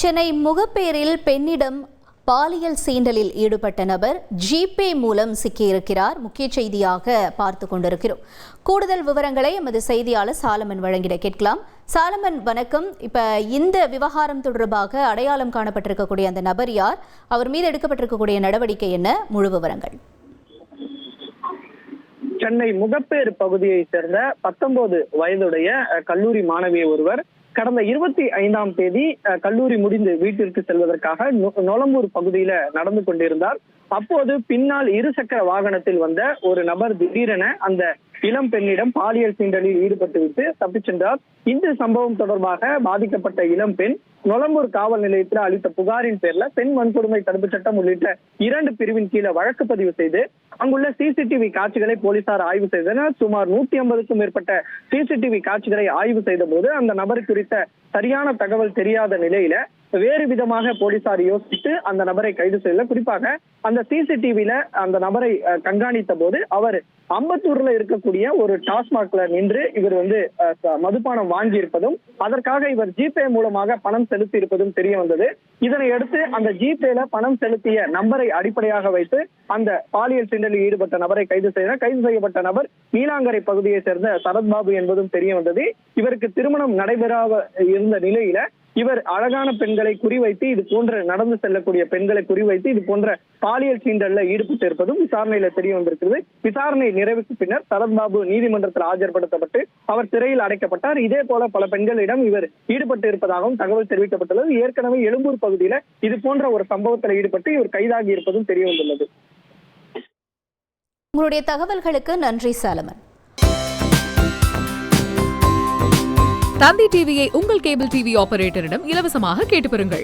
சென்னை முகப்பேரில் பெண்ணிடம் பாலியல் சீண்டலில் ஈடுபட்ட நபர் ஜிபே மூலம் சிக்கியிருக்கிறார். முக்கிய செய்தியாக பார்த்து கொண்டிருக்கிறோம். கூடுதல் விவரங்களை எமது செய்தியாளர் சாலமன் வழங்கிட கேட்கலாம். சாலமன், வணக்கம். இப்ப இந்த விவகாரம் தொடர்பாக அடையாளம் காணப்பட்டிருக்கக்கூடிய அந்த நபர் யார்? அவர் மீது எடுக்கப்பட்டிருக்கக்கூடிய நடவடிக்கை என்ன? முழு விவரங்கள். சென்னை முகப்பேர் பகுதியை சேர்ந்த 19 வயதுடைய கல்லூரி மாணவி ஒருவர் கடந்த 25ஆம் தேதி கல்லூரி முடிந்து வீட்டிற்கு செல்வதற்காக நொளம்பூர் பகுதியில நடந்து கொண்டிருந்தார். அப்போது பின்னால் இருசக்கர வாகனத்தில் வந்த ஒரு நபர் திடீரென அந்த இளம் பெண்ணிடம் பாலியல் சீண்டலில் ஈடுபட்டுவிட்டு தப்பிச் சென்றார். இந்த சம்பவம் தொடர்பாக பாதிக்கப்பட்ட இளம் பெண் நொளம்பூர் காவல் நிலையத்தில் அளித்த புகாரின் பேர்ல பெண் வன்கொடுமை தடுப்பு சட்டம் உள்ளிட்ட 2 பிரிவின் கீழே வழக்கு பதிவு செய்து அங்குள்ள சிசிடிவி காட்சிகளை போலீசார் ஆய்வு செய்தனர். சுமார் 150க்கும் மேற்பட்ட சிசிடிவி காட்சிகளை ஆய்வு செய்த போது அந்த நபர் குறித்த சரியான தகவல் தெரியாத நிலையில வேறு விதமாக போலீசார் யோசித்து அந்த நபரை கைது செய்யல. குறிப்பாக அந்த சிசிடிவில அந்த நபரை கண்காணித்த போது அவர் அம்பத்தூர்ல இருக்கக்கூடிய ஒரு டாஸ்மாக்ல நின்று இவர் மதுபானம் வாங்கி இருப்பதும் அதற்காக இவர் ஜிபே மூலமாக பணம் செலுத்தி இருப்பதும் தெரிய வந்தது. இதனை அடுத்து அந்த ஜிபேல பணம் செலுத்திய நம்பரை அடிப்படையாக வைத்து அந்த பாலியல் சீண்டலில் ஈடுபட்ட நபரை கைது செய்தார். கைது செய்யப்பட்ட நபர் நீலாங்கரை பகுதியை சேர்ந்த சரத்பாபு என்பதும் தெரிய வந்தது. இவருக்கு திருமணம் நடைபெறாத இருந்த நிலையில இவர் அழகான பெண்களை குறிவைத்து இது போன்ற நடந்து செல்லக்கூடிய பெண்களை குறிவைத்து இது போன்ற பாலியல் சீண்டல்ல ஈடுபட்டு இருப்பதும் விசாரணையில தெரிய வந்திருக்கிறது. விசாரணை நிறைவுக்கு பின்னர் சரத்பாபு நீதிமன்றத்தில் ஆஜர்படுத்தப்பட்டு அவர் சிறையில் அடைக்கப்பட்டார். இதே போல பல பெண்களிடம் இவர் ஈடுபட்டு இருப்பதாகவும் தகவல் தெரிவிக்கப்பட்டுள்ளது. ஏற்கனவே எழும்பூர் பகுதியில இது போன்ற ஒரு சம்பவத்தில் ஈடுபட்டு இவர் கைதாகி இருப்பதும் தெரிய வந்துள்ளது. உங்களுடைய தகவல்களுக்கு நன்றி சாலமன். தந்தி டிவியை உங்கள் கேபிள் டிவி ஆபரேட்டரிடம் இலவசமாக கேட்டு பெறுங்கள்.